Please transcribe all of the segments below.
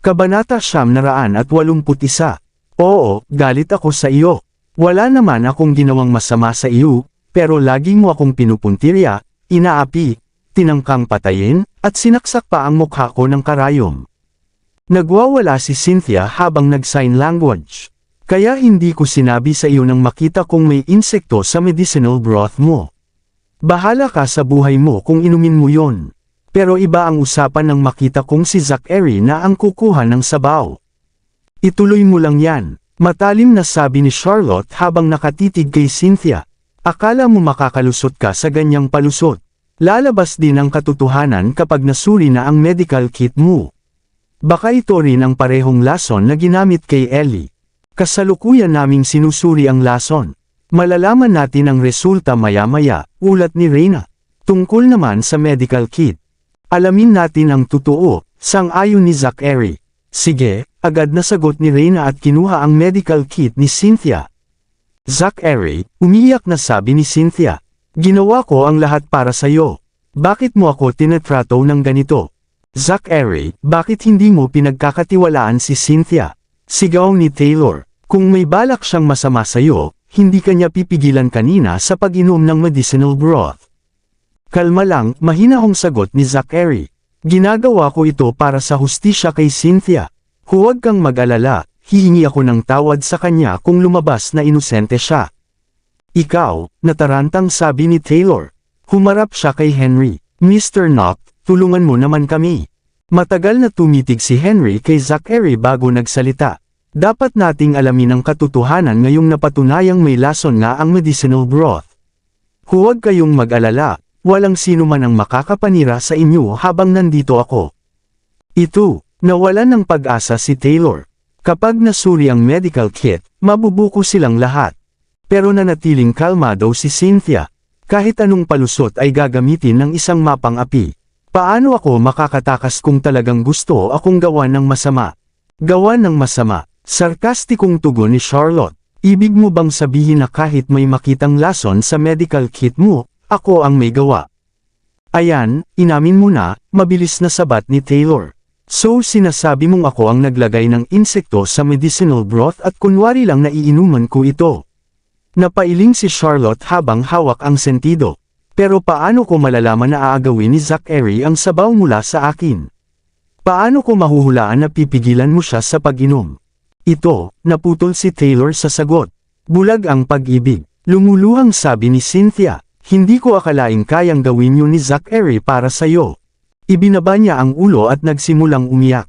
Kabanata 981. Oo, galit ako sa iyo. Wala naman akong ginawang masama sa iyo, pero lagi mo akong pinupuntirya, inaapi, tinangkang patayin, at sinaksak pa ang mukha ko ng karayom. Nagwawala si Cynthia habang nag-sign language. Kaya hindi ko sinabi sa iyo nang makita kong may insekto sa medicinal broth mo. Bahala ka sa buhay mo kung inumin mo yon. Pero iba ang usapan nang makita kong si Zachary na ang kukuha ng sabaw. Ituloy mo lang yan, matalim na sabi ni Charlotte habang nakatitig kay Cynthia. Akala mo makakalusot ka sa ganyang palusot. Lalabas din ang katotohanan kapag nasuri na ang medical kit mo. Baka ito rin ang parehong lason na ginamit kay Ellie. Kasalukuyan naming sinusuri ang lason. Malalaman natin ang resulta maya-maya, ulat ni Reyna. Tungkol naman sa medical kit. Alamin natin ang totoo, sang-ayon ni Zachary. Sige, agad na sagot ni Reyna at kinuha ang medical kit ni Cynthia. Zachary, umiyak na sabi ni Cynthia. Ginawa ko ang lahat para sa'yo. Bakit mo ako tinatrato ng ganito? Zachary, bakit hindi mo pinagkakatiwalaan si Cynthia? Sigaw ni Taylor. Kung may balak siyang masama sa'yo, hindi kanya pipigilan kanina sa pag-inom ng medicinal broth. Kalma lang, mahinahong sagot ni Zachary. Ginagawa ko ito para sa hustisya kay Cynthia. Huwag kang mag-alala, hihingi ako ng tawad sa kanya kung lumabas na inosente siya. Ikaw, natarantang sabi ni Taylor. Humarap siya kay Henry. Mr. Knock, tulungan mo naman kami. Matagal na tumitig si Henry kay Zachary bago nagsalita. Dapat nating alamin ang katotohanan ngayong napatunayang may lason nga ang medicinal broth. Huwag kayong mag-alala. Walang sino man ang makakapanira sa inyo habang nandito ako. Ito, nawalan ng pag-asa si Taylor. Kapag nasuri ang medical kit, mabubuko silang lahat. Pero nanatiling kalmado si Cynthia. Kahit anong palusot ay gagamitin ng isang mapang api. Paano ako makakatakas kung talagang gusto akong gawan ng masama? Gawan ng masama, sarkastikong tugon ni Charlotte. Ibig mo bang sabihin na kahit may makitang lason sa medical kit mo, ako ang may gawa? Ayan, inamin mo na, mabilis na sabat ni Taylor. So sinasabi mong ako ang naglagay ng insekto sa medicinal broth at kunwari lang naiinuman ko ito. Napailing si Charlotte habang hawak ang sentido. Pero paano ko malalaman na aagawin ni Zachary ang sabaw mula sa akin? Paano ko mahuhulaan na pipigilan mo siya sa pag-inom? Ito, naputol si Taylor sa sagot. Bulag ang pag-ibig. Lumuluhang sabi ni Cynthia. Hindi ko akalaing kayang gawin yun ni Zachary para sa'yo. Ibinaba niya ang ulo at nagsimulang umiyak.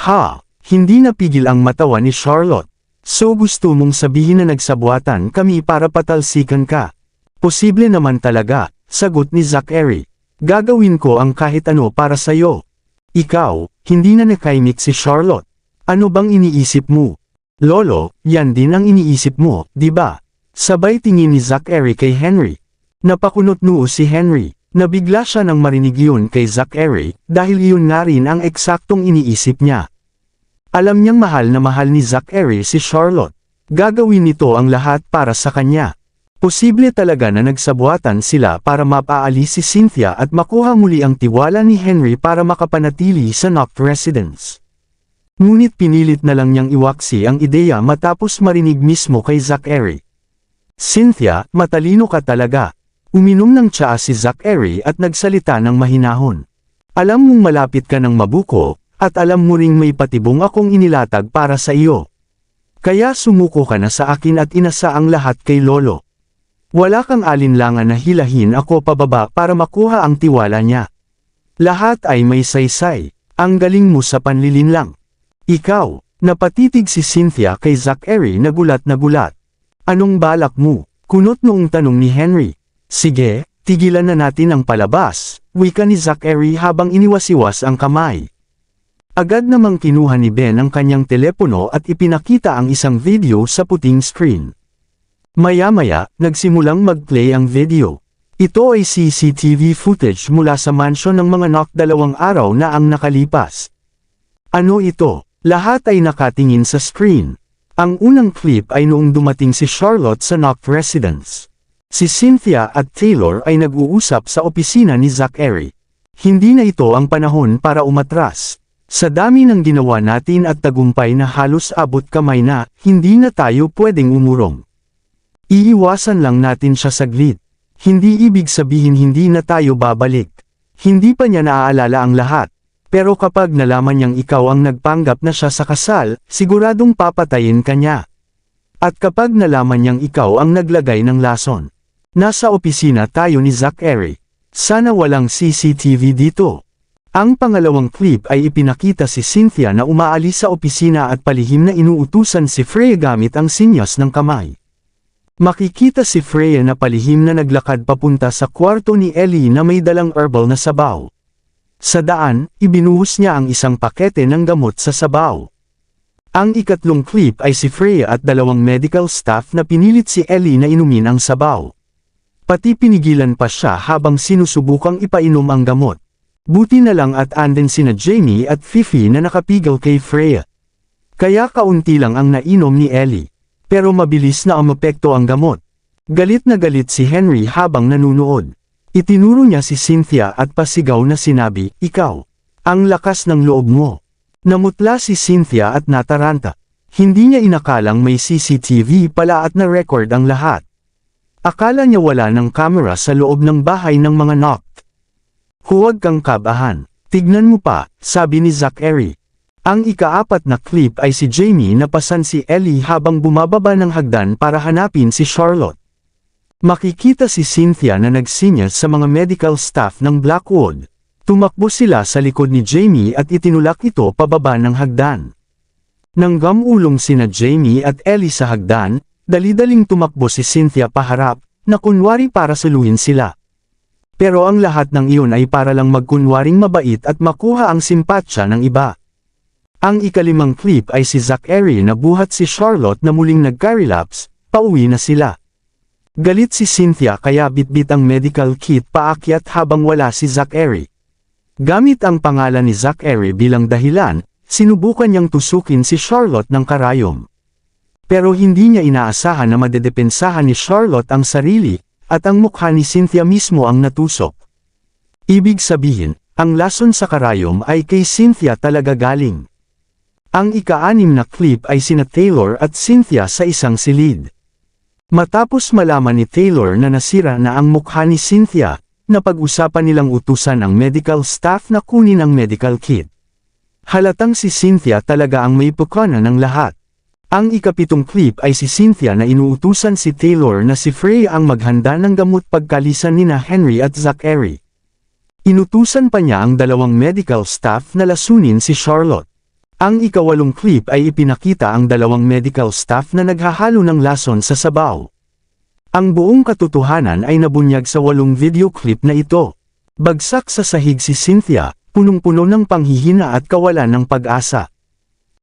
Ha, hindi napigil ang matawa ni Charlotte. So gusto mong sabihin na nagsabuatan kami para patalsikan ka? Posible naman talaga, sagot ni Zachary. Gagawin ko ang kahit ano para sa'yo. Ikaw, hindi na nakaimik si Charlotte. Ano bang iniisip mo? Lolo, yan din ang iniisip mo, di ba? Sabay tingin ni Zachary kay Henry. Napakunot noo si Henry. Nabigla siya nang marinig yun kay Zachary, dahil iyon nga rin ang eksaktong iniisip niya. Alam niyang mahal na mahal ni Zachary si Charlotte. Gagawin nito ang lahat para sa kanya. Posible talaga na nagsabuatan sila para mapaalis si Cynthia at makuha muli ang tiwala ni Henry para makapanatili sa Knock residence. Ngunit pinilit na lang niyang iwaksi ang ideya matapos marinig mismo kay Zachary. Cynthia, matalino ka talaga. Uminom ng tsaa si Zachary at nagsalita ng mahinahon. Alam mong malapit ka ng mabuko, at alam mo ring may patibong akong inilatag para sa iyo. Kaya sumuko ka na sa akin at inasa ang lahat kay Lolo. Wala kang alinlangan na hilahin ako pababa para makuha ang tiwala niya. Lahat ay may saysay, ang galing mo sa panlilinlang. Ikaw, napatitig si Cynthia kay Zachary na gulat na gulat. Anong balak mo? Kunot noong tanong ni Henry. Sige, tigilan na natin ang palabas, wika ni Zachary habang iniwasiwas ang kamay. Agad namang kinuha ni Ben ang kanyang telepono at ipinakita ang isang video sa puting screen. Maya-maya, nagsimulang mag-play ang video. Ito ay CCTV footage mula sa mansyon ng mga Knock 2 araw na ang nakalipas. Ano ito? Lahat ay nakatingin sa screen. Ang unang clip ay noong dumating si Charlotte sa Knock residence. Si Cynthia at Taylor ay nag-uusap sa opisina ni Zachary. Hindi na ito ang panahon para umatras. Sa dami ng ginawa natin at tagumpay na halos abot kamay na, hindi na tayo pwedeng umurong. Iiwasan lang natin siya saglit. Hindi ibig sabihin hindi na tayo babalik. Hindi pa niya naaalala ang lahat. Pero kapag nalaman niyang ikaw ang nagpanggap na siya sa kasal, siguradong papatayin ka niya. At kapag nalaman niyang ikaw ang naglagay ng lason. Nasa opisina tayo ni Zachary. Sana walang CCTV dito. Ang pangalawang clip ay ipinakita si Cynthia na umaalis sa opisina at palihim na inuutusan si Freya gamit ang sinyas ng kamay. Makikita si Freya na palihim na naglakad papunta sa kwarto ni Ellie na may dalang herbal na sabaw. Sa daan, ibinuhos niya ang isang pakete ng gamot sa sabaw. Ang ikatlong clip ay si Freya at dalawang medical staff na pinilit si Ellie na inumin ang sabaw. Pati pinigilan pa siya habang sinusubukang ipainom ang gamot. Buti na lang at anden sina Jamie at Fifi na nakapigal kay Freya. Kaya kaunti lang ang nainom ni Ellie. Pero mabilis na umepekto ang gamot. Galit na galit si Henry habang nanunood. Itinuro niya si Cynthia at pasigaw na sinabi, "Ikaw, ang lakas ng loob mo." Namutla si Cynthia at nataranta. Hindi niya inakalang may CCTV pala at na-record ang lahat. Akala niya wala ng camera sa loob ng bahay ng mga knock. "Huwag kang kabahan. Tignan mo pa," sabi ni Zachary. Ang ikaapat na clip ay si Jamie na pasan si Ellie habang bumababa ng hagdan para hanapin si Charlotte. Makikita si Cynthia na nagsinyas sa mga medical staff ng Blackwood. Tumakbo sila sa likod ni Jamie at itinulak ito pababa ng hagdan. Nanggamulong sina Jamie at Ellie sa hagdan, dali-daling tumakbo si Cynthia paharap, na kunwari para suluhin sila. Pero ang lahat ng iyon ay para lang magkunwaring mabait at makuha ang simpatsya ng iba. Ang ikalimang clip ay si Zachary na buhat si Charlotte na muling nagka-relapse, pauwi na sila. Galit si Cynthia kaya bitbit ang medical kit paakyat habang wala si Zachary. Gamit ang pangalan ni Zachary bilang dahilan, sinubukan niyang tusukin si Charlotte ng karayom. Pero hindi niya inaasahan na madedepensahan ni Charlotte ang sarili, at ang mukha ni Cynthia mismo ang natusok. Ibig sabihin, ang lason sa karayom ay kay Cynthia talaga galing. Ang ika-anim na clip ay sina Taylor at Cynthia sa isang silid. Matapos malaman ni Taylor na nasira na ang mukha ni Cynthia, napag-usapan nilang utusan ang medical staff na kunin ang medical kit. Halatang si Cynthia talaga ang may pukana ng lahat. Ang ikapitong clip ay si Cynthia na inuutusan si Taylor na si Freya ang maghanda ng gamot pagkalisan nina Henry at Zachary. Inutusan pa niya ang dalawang medical staff na lasunin si Charlotte. Ang ikawalong clip ay ipinakita ang dalawang medical staff na naghahalo ng lason sa sabaw. Ang buong katotohanan ay nabunyag sa 8 video clip na ito. Bagsak sa sahig si Cynthia, punong-puno ng panghihina at kawalan ng pag-asa.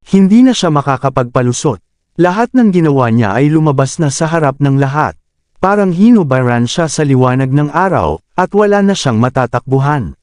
Hindi na siya makakapagpalusot. Lahat ng ginawa niya ay lumabas na sa harap ng lahat. Parang hinubaran siya sa liwanag ng araw, at wala na siyang matatakbuhan.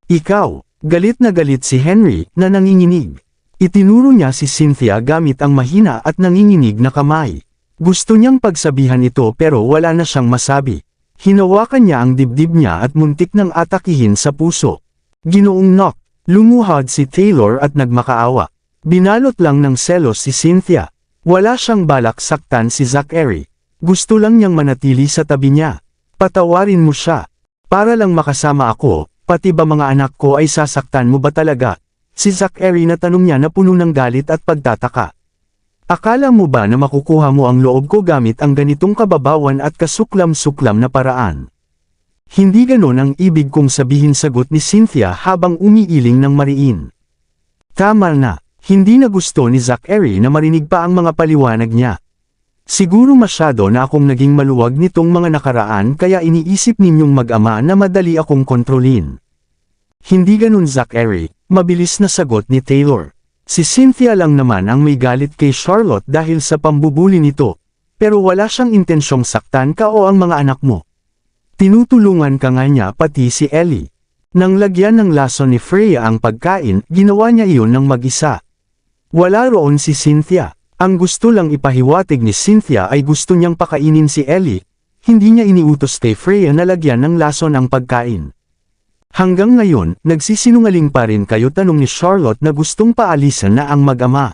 "Ikaw," galit na galit si Henry, na nanginginig. Itinuro niya si Cynthia gamit ang mahina at nanginginig na kamay. Gusto niyang pagsabihan ito pero wala na siyang masabi. Hinawakan niya ang dibdib niya at muntik nang atakihin sa puso. "Ginoong Knock," lumuhad si Taylor at nagmakaawa. Binalot lang ng selos si Cynthia. Wala siyang balak saktan si Zachary. Gusto lang niyang manatili sa tabi niya. "Patawarin mo siya. Para lang makasama ako, pati ba mga anak ko ay sasaktan mo ba talaga?" Si Zachary na tanong niya na puno ng galit at pagtataka. "Akala mo ba na makukuha mo ang loob ko gamit ang ganitong kababawan at kasuklam-suklam na paraan?" "Hindi ganon ang ibig kong sabihin," sagot ni Cynthia habang umiiling ng mariin. Tama na. Hindi na gusto ni Zachary na marinig pa ang mga paliwanag niya. "Siguro masyado na akong naging maluwag nitong mga nakaraan kaya iniisip ninyong mag-ama na madali akong kontrolin." "Hindi ganun Zachary," mabilis na sagot ni Taylor. Si Cynthia lang naman ang may galit kay Charlotte dahil sa pambubuli nito, pero wala siyang intensyong saktan ka o ang mga anak mo. Tinutulungan ka nga niya pati si Ellie. Nang lagyan ng lason ni Freya ang pagkain, ginawa niya iyon ng mag-isa. Wala roon si Cynthia. Ang gusto lang ipahiwatig ni Cynthia ay gusto niyang pakainin si Ellie. Hindi niya iniutos kay Freya na lagyan ng lason ang pagkain. Hanggang ngayon, nagsisinungaling pa rin kayo, tanong ni Charlotte na gustong paalisan na ang mag-ama.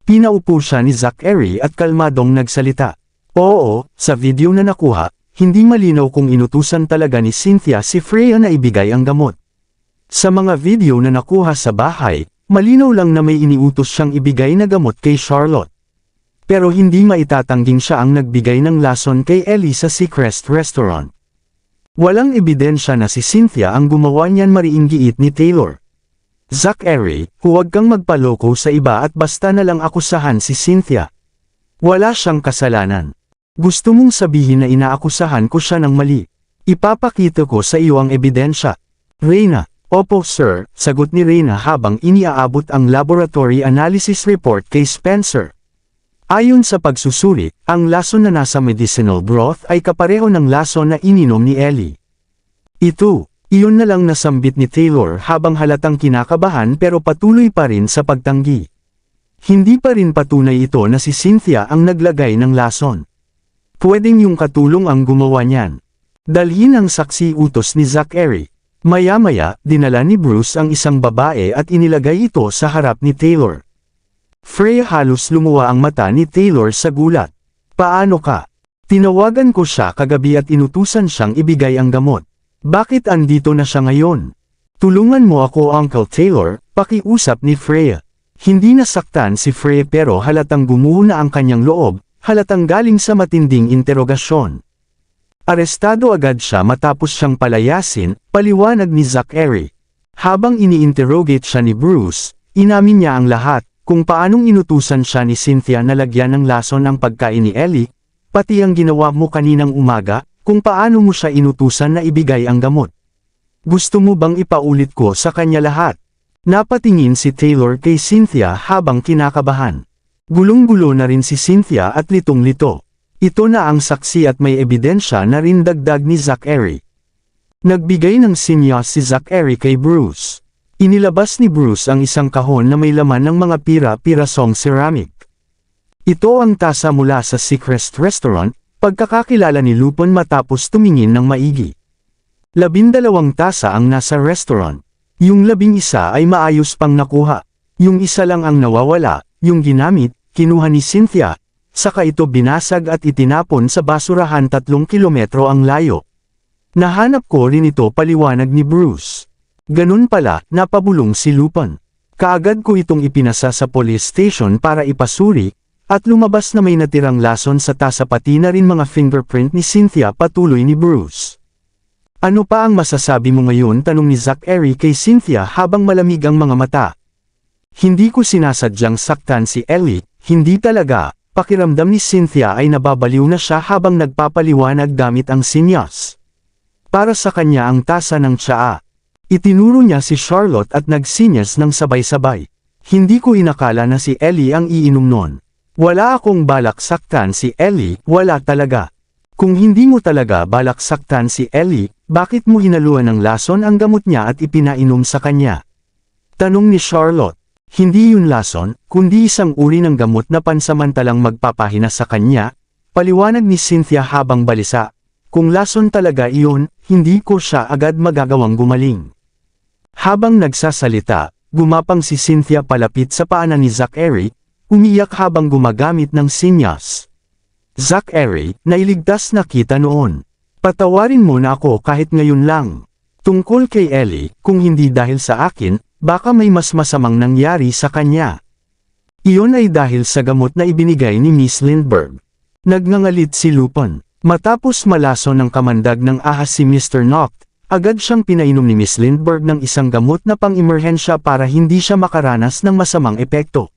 Pinaupo siya ni Zachary at kalmadong nagsalita. Oo, sa video na nakuha, hindi malinaw kung inutusan talaga ni Cynthia si Freya na ibigay ang gamot. Sa mga video na nakuha sa bahay, malinaw lang na may iniutos siyang ibigay na gamot kay Charlotte. Pero hindi maitatangging siya ang nagbigay ng lason kay Ellie sa Seacrest Restaurant. Walang ebidensya na si Cynthia ang gumawa niyan, mariing giit ni Taylor. Zachary, huwag kang magpaloko sa iba at basta na lang akusahan si Cynthia. Wala siyang kasalanan. Gusto mong sabihin na inaakusahan ko siya ng mali. Ipapakita ko sa iyo ang ebidensya. Reyna, opo sir, sagot ni Reyna habang iniaabot ang laboratory analysis report kay Spencer. Ayon sa pagsusuri, ang lason na nasa medicinal broth ay kapareho ng lason na ininom ni Ellie. Iyon na lang nasambit ni Taylor habang halatang kinakabahan pero patuloy pa rin sa pagtanggi. Hindi pa rin patunay ito na si Cynthia ang naglagay ng lason. Pwedeng yung katulong ang gumawa niyan. Dalhin ang saksi, utos ni Zachary. Maya-maya, dinala ni Bruce ang isang babae at inilagay ito sa harap ni Taylor. Freya, halos lumuwa ang mata ni Taylor sa gulat. Paano ka? Tinawagan ko siya kagabi at inutusan siyang ibigay ang gamot. Bakit andito na siya ngayon? Tulungan mo ako Uncle Taylor, pakiusap ni Freya. Hindi nasaktan si Freya pero halatang gumuho na ang kanyang loob, halatang galing sa matinding interogasyon. Arestado agad siya matapos siyang palayasin, paliwanag ni Zachary. Habang ini-interrogate siya ni Bruce, inamin niya ang lahat, kung paanong inutusan siya ni Cynthia na lagyan ng lason ang pagkain ni Ellie, pati ang ginawa mo kaninang umaga, kung paano mo siya inutusan na ibigay ang gamot. Gusto mo bang ipaulit ko sa kanya lahat? Napatingin si Taylor kay Cynthia habang kinakabahan. Gulong-gulo na rin si Cynthia at litong-lito. Ito na ang saksi at may ebidensya na rin, dagdag ni Zachary. Nagbigay ng sinyas si Zachary kay Bruce. Inilabas ni Bruce ang isang kahon na may laman ng mga pira-pirasong ceramic. Ito ang tasa mula sa Seacrest Restaurant, pagkakakilala ni Lupin matapos tumingin ng maigi. 12 tasa ang nasa restaurant. Yung 11 ay maayos pang nakuha. Yung isa lang ang nawawala, yung ginamit, kinuha ni Cynthia, saka ito binasag at itinapon sa basurahan 3 kilometro ang layo. Nahanap ko rin ito, paliwanag ni Bruce. Ganun pala, napabulong si Lupin. Kaagad ko itong ipinasa sa police station para ipasuri, at lumabas na may natirang lason sa tasa pati na rin mga fingerprint ni Cynthia, patuloy ni Bruce. Ano pa ang masasabi mo ngayon, tanong ni Zachary kay Cynthia habang malamig ang mga mata. Hindi ko sinasadyang saktan si Ellie, hindi talaga. Pakiramdam ni Cynthia ay nababaliw na siya habang nagpapaliwanag gamit ang sinyas. Para sa kanya ang tasa ng tsaa. Itinuro niya si Charlotte at nagsinyas ng sabay-sabay. Hindi ko inakala na si Ellie ang iinom nun. Wala akong balak saktan si Ellie, wala talaga. Kung hindi mo talaga balak saktan si Ellie, bakit mo hinaluan ng lason ang gamot niya at ipinainom sa kanya? Tanong ni Charlotte. Hindi yun lason, kundi isang uri ng gamot na pansamantalang magpapahina sa kanya, paliwanag ni Cynthia habang balisa. Kung lason talaga iyon, hindi ko siya agad magagawang gumaling. Habang nagsasalita, gumapang si Cynthia palapit sa paanan ni Zachary, umiyak habang gumagamit ng sinyas. Zachary, nailigtas na kita noon. Patawarin mo na ako kahit ngayon lang. Tungkol kay Ellie, kung hindi dahil sa akin, baka may mas masamang nangyari sa kanya. Iyon ay dahil sa gamot na ibinigay ni Miss Lindbergh. Nagngangalit si Lupin. Matapos malaso ng kamandag ng ahas si Mr. Noct, agad siyang pinainom ni Miss Lindbergh ng isang gamot na pang-emerhensya para hindi siya makaranas ng masamang epekto.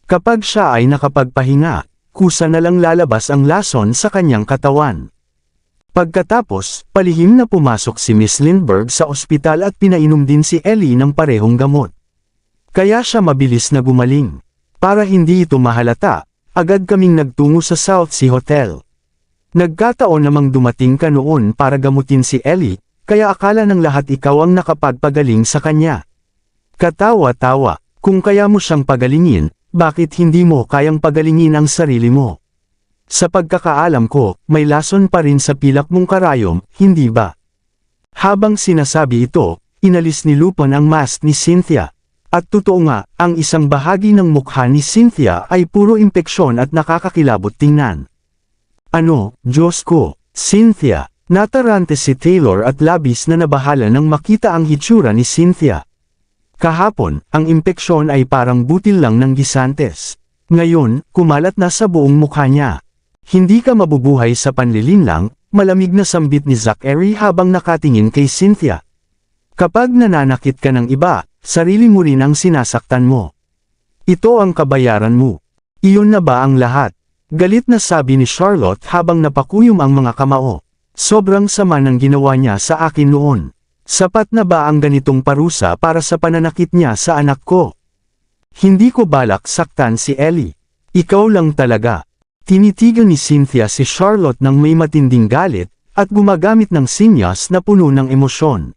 Kapag siya ay nakapagpahinga, kusa na lang lalabas ang lason sa kanyang katawan. Pagkatapos, palihim na pumasok si Miss Lindbergh sa ospital at pinainom din si Ellie ng parehong gamot. Kaya siya mabilis na gumaling. Para hindi ito mahalata, agad kaming nagtungo sa South Sea Hotel. Nagkataon namang dumating ka noon para gamutin si Ellie, kaya akala ng lahat ikaw ang nakapagpagaling sa kanya. Katawa-tawa, kung kaya mo siyang pagalingin, bakit hindi mo kayang pagalingin ang sarili mo? Sa pagkakaalam ko, may lason pa rin sa pilak mong karayom, hindi ba? Habang sinasabi ito, inalis ni Lupin ang mask ni Cynthia. At totoo nga, ang isang bahagi ng mukha ni Cynthia ay puro impeksyon at nakakakilabot tingnan. Ano, Diyos ko, Cynthia, natarante si Taylor at labis na nabahala nang makita ang hitsura ni Cynthia. Kahapon, ang impeksyon ay parang butil lang ng gisantes. Ngayon, kumalat na sa buong mukha niya. Hindi ka mabubuhay sa panlilinlang, malamig na sambit ni Zachary habang nakatingin kay Cynthia. Kapag nananakit ka ng iba, sarili mo rin ang sinasaktan mo. Ito ang kabayaran mo. Iyon na ba ang lahat? Galit na sabi ni Charlotte habang napakuyom ang mga kamao. Sobrang sama ng ginawa niya sa akin noon. Sapat na ba ang ganitong parusa para sa pananakit niya sa anak ko? Hindi ko balak saktan si Ellie. Ikaw lang talaga. Tinitigan ni Cynthia si Charlotte ng may matinding galit, at gumagamit ng sinyas na puno ng emosyon.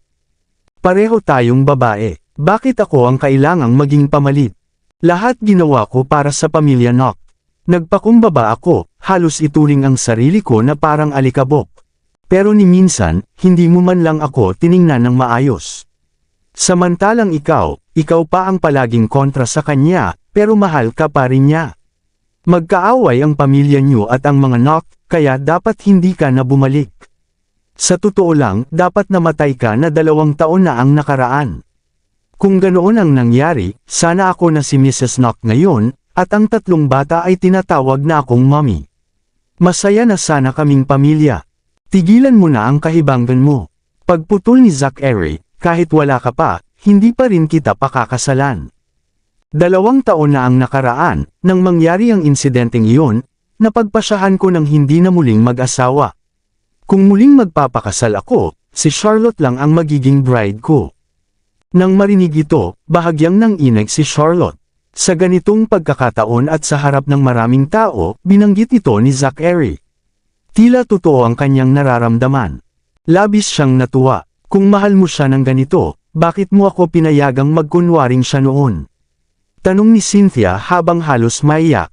Pareho tayong babae. Bakit ako ang kailangang maging pamalit? Lahat ginawa ko para sa pamilya Nock. Nagpakumbaba ako, halos ituring ang sarili ko na parang alikabok. Pero ni minsan, hindi mo man lang ako tiningnan ng maayos. Samantalang ikaw pa ang palaging kontra sa kanya, pero mahal ka pa rin niya. Magkaaway ang pamilya niyo at ang mga Nock, kaya dapat hindi ka na bumalik. Sa totoo lang, dapat namatay ka na 2 taon na ang nakaraan. Kung ganoon ang nangyari, sana ako na si Mrs. Nock ngayon, at ang 3 bata ay tinatawag na akong mommy. Masaya na sana kaming pamilya. Tigilan mo na ang kahibanggan mo. Pagputol ni Zachary, kahit wala ka pa, hindi pa rin kita pakakasalan. 2 taon na ang nakaraan, nang mangyari ang insidenteng iyon, napagpasyahan ko ng hindi na muling mag-asawa. Kung muling magpapakasal ako, si Charlotte lang ang magiging bride ko. Nang marinig ito, bahagyang nanginig si Charlotte. Sa ganitong pagkakataon at sa harap ng maraming tao, binanggit ito ni Zachary. Tila totoo ang kanyang nararamdaman. Labis siyang natuwa. Kung mahal mo siya ng ganito, bakit mo ako pinayagang magkunwaring siya noon? Tanong ni Cynthia habang halos maiyak.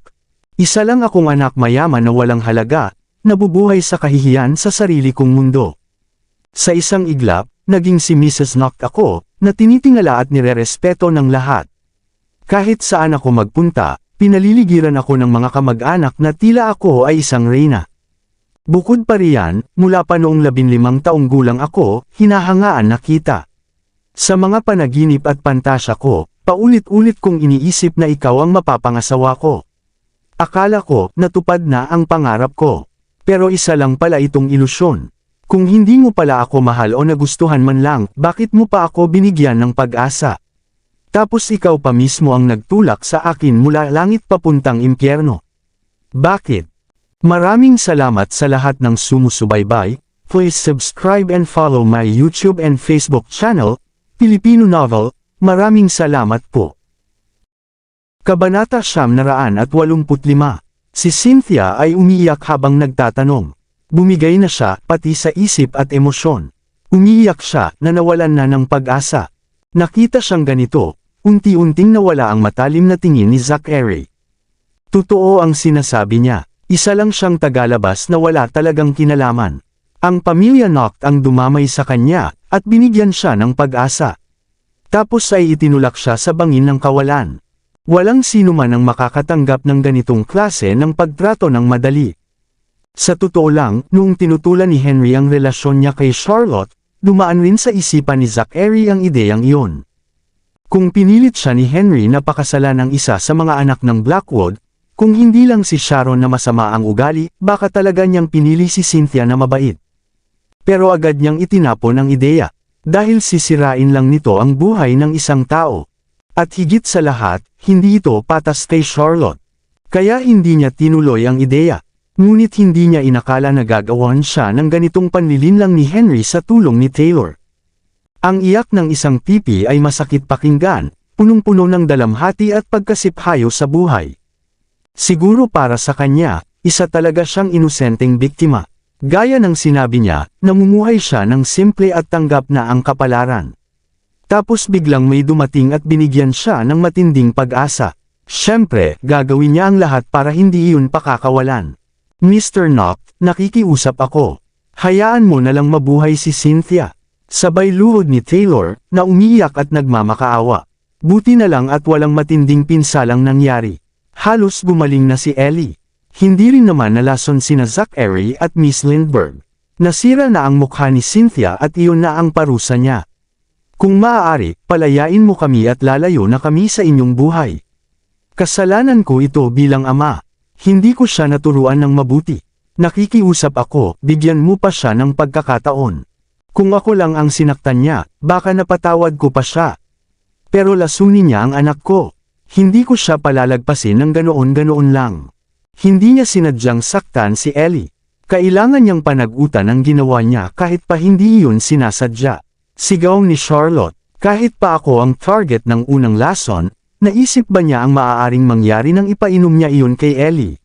Isa lang akong anak mayaman na walang halaga, nabubuhay sa kahihiyan sa sarili kong mundo. Sa isang iglap, naging si Mrs. Nock ako, na tinitingala at nirerespeto ng lahat. Kahit saan ako magpunta, pinaliligiran ako ng mga kamag-anak na tila ako ay isang reyna. Bukod pa riyan, mula pa noong 15 taong gulang ako, hinahangaan na kita. Sa mga panaginip at pantasya ko, paulit-ulit kong iniisip na ikaw ang mapapangasawa ko. Akala ko, natupad na ang pangarap ko. Pero isa lang pala itong ilusyon. Kung hindi mo pala ako mahal o nagustuhan man lang, bakit mo pa ako binigyan ng pag-asa? Tapos ikaw pa mismo ang nagtulak sa akin mula langit papuntang impyerno. Bakit? Maraming salamat sa lahat ng sumusubaybay. Please subscribe and follow my YouTube and Facebook channel, Filipino Novel. Maraming salamat po. Kabanata 985. Si Cynthia ay umiiyak habang nagtatanong. Bumigay na siya, pati sa isip at emosyon. Umiiyak siya, na nawalan na ng pag-asa. Nakita siyang ganito, unti-unting nawala ang matalim na tingin ni Zachary. Totoo ang sinasabi niya, isa lang siyang tagalabas na wala talagang kinalaman. Ang pamilya Nock ang dumamay sa kanya, at binigyan siya ng pag-asa. Tapos ay itinulak siya sa bangin ng kawalan. Walang sino man ang makakatanggap ng ganitong klase ng pagtrato ng madali. Sa totoo lang, noong tinutulan ni Henry ang relasyon niya kay Charlotte, dumaan rin sa isipan ni Zachary ang ideyang iyon. Kung pinilit siya ni Henry na pakasalan ang isa sa mga anak ng Blackwood, kung hindi lang si Sharon na masama ang ugali, baka talaga niyang pinili si Cynthia na mabait. Pero agad niyang itinapon ang ideya, dahil sisirain lang nito ang buhay ng isang tao. At higit sa lahat, hindi ito patas kay Charlotte. Kaya hindi niya tinuloy ang ideya. Ngunit hindi niya inakala na gagawan siya ng ganitong panlilinlang ni Henry sa tulong ni Taylor. Ang iyak ng isang pipi ay masakit pakinggan, punong-puno ng dalamhati at pagkasiphayo sa buhay. Siguro para sa kanya, isa talaga siyang inosenteng biktima. Gaya ng sinabi niya, namumuhay siya ng simple at tanggap na ang kapalaran. Tapos biglang may dumating at binigyan siya ng matinding pag-asa. Siyempre, gagawin niya ang lahat para hindi iyon pakakawalan. Mr. Nock, nakikiusap ako. Hayaan mo na lang mabuhay si Cynthia. Sabay luhod ni Taylor, na umiiyak at nagmamakaawa. Buti na lang at walang matinding pinsalang nangyari. Halos gumaling na si Ellie. Hindi rin naman nalason sina Zachary at Miss Lindbergh. Nasira na ang mukha ni Cynthia at iyon na ang parusa niya. Kung maaari, palayain mo kami at lalayo na kami sa inyong buhay. Kasalanan ko ito bilang ama. Hindi ko siya naturuan ng mabuti. Nakikiusap ako, bigyan mo pa siya ng pagkakataon. Kung ako lang ang sinaktan niya, baka napatawad ko pa siya. Pero lasunin niya ang anak ko. Hindi ko siya palalagpasin ng ganoon-ganoon lang. Hindi niya sinadyang saktan si Ellie. Kailangan niyang panagutan ang ginawa niya kahit pa hindi iyon sinasadya. Sigaw ni Charlotte, kahit pa ako ang target ng unang lason, naisip ba niya ang maaaring mangyari nang ipainom niya iyon kay Ellie?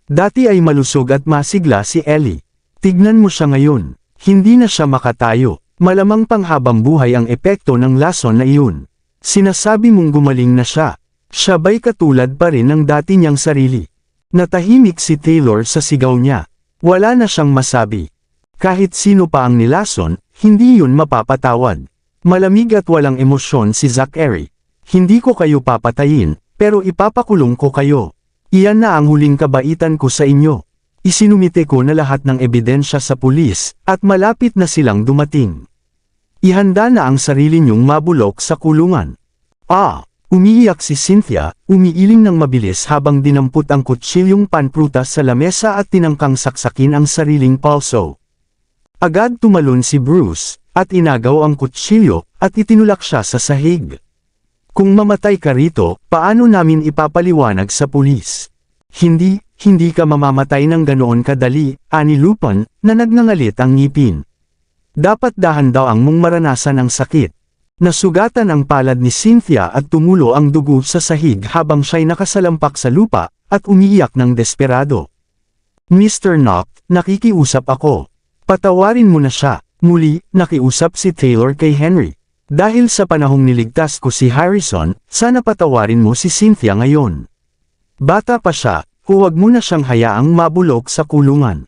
Dati ay malusog at masigla si Ellie. Tignan mo siya ngayon, hindi na siya makatayo, malamang panghabang buhay ang epekto ng lason na iyon. Sinasabi mong gumaling na siya, siya ba'y katulad pa rin ng dati niyang sarili? Natahimik si Taylor sa sigaw niya, wala na siyang masabi. Kahit sino pa ang nilason, hindi yun mapapatawad. Malamig at walang emosyon si Zachary. Hindi ko kayo papatayin, pero ipapakulong ko kayo. Iyan na ang huling kabaitan ko sa inyo. Isinumite ko na lahat ng ebidensya sa pulis, at malapit na silang dumating. Ihanda na ang sarili niyong mabulok sa kulungan. Umiiyak si Cynthia, umiiling ng mabilis habang dinampot ang kutsilyong panprutas sa lamesa at tinangkang saksakin ang sariling palso. Agad tumalon si Bruce, at inagaw ang kutsilyo, at itinulak siya sa sahig. Kung mamatay ka rito, paano namin ipapaliwanag sa pulis? Hindi ka mamamatay ng ganoon kadali, ani Lupin, na nagngangalit ang ngipin. Dapat dahan daw ang mong maranasan ang sakit. Nasugatan ang palad ni Cynthia at tumulo ang dugo sa sahig habang siya'y nakasalampak sa lupa, at umiiyak ng desperado. Mr. Knock, nakikiusap ako. Patawarin mo na siya. Muli, nakiusap si Taylor kay Henry. Dahil sa panahong niligtas ko si Harrison, sana patawarin mo si Cynthia ngayon. Bata pa siya, huwag mo na siyang hayaang mabulok sa kulungan.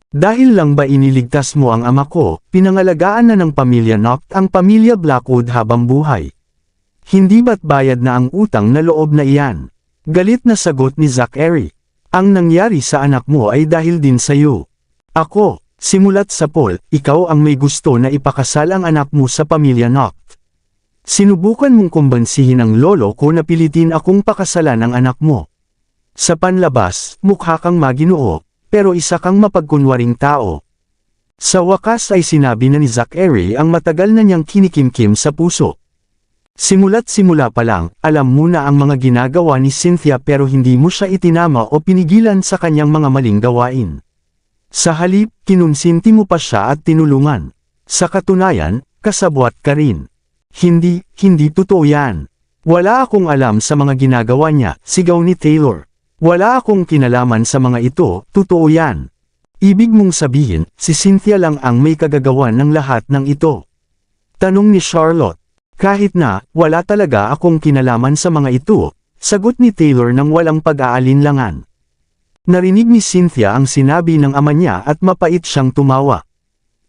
Dahil lang ba iniligtas mo ang ama ko, pinangalagaan na ng pamilya Knock ang pamilya Blackwood habang buhay. Hindi ba't bayad na ang utang na loob na iyan? Galit na sagot ni Zachary. Ang nangyari sa anak mo ay dahil din sa iyo. Ako, simulat sa Paul, ikaw ang may gusto na ipakasal ang anak mo sa pamilya Knock. Sinubukan mong kumbansihin ang lolo ko na pilitin akong pakasalan ang anak mo. Sa panlabas, mukha kang maginoo, pero isa kang mapagkunwaring tao. Sa wakas ay sinabi na ni Zachary ang matagal na niyang kinikimkim sa puso. Simula't simula pa lang, alam mo na ang mga ginagawa ni Cynthia pero hindi mo siya itinama o pinigilan sa kanyang mga maling gawain. Sa halip, kinunsinti mo pa siya at tinulungan. Sa katunayan, kasabwat ka rin. Hindi totoo yan. Wala akong alam sa mga ginagawa niya, sigaw ni Taylor. Wala akong kinalaman sa mga ito, totoo yan. Ibig mong sabihin, si Cynthia lang ang may kagagawan ng lahat ng ito. Tanong ni Charlotte. Kahit na, wala talaga akong kinalaman sa mga ito, sagot ni Taylor nang walang pag-aalinlangan. Narinig ni Cynthia ang sinabi ng ama niya at mapait siyang tumawa.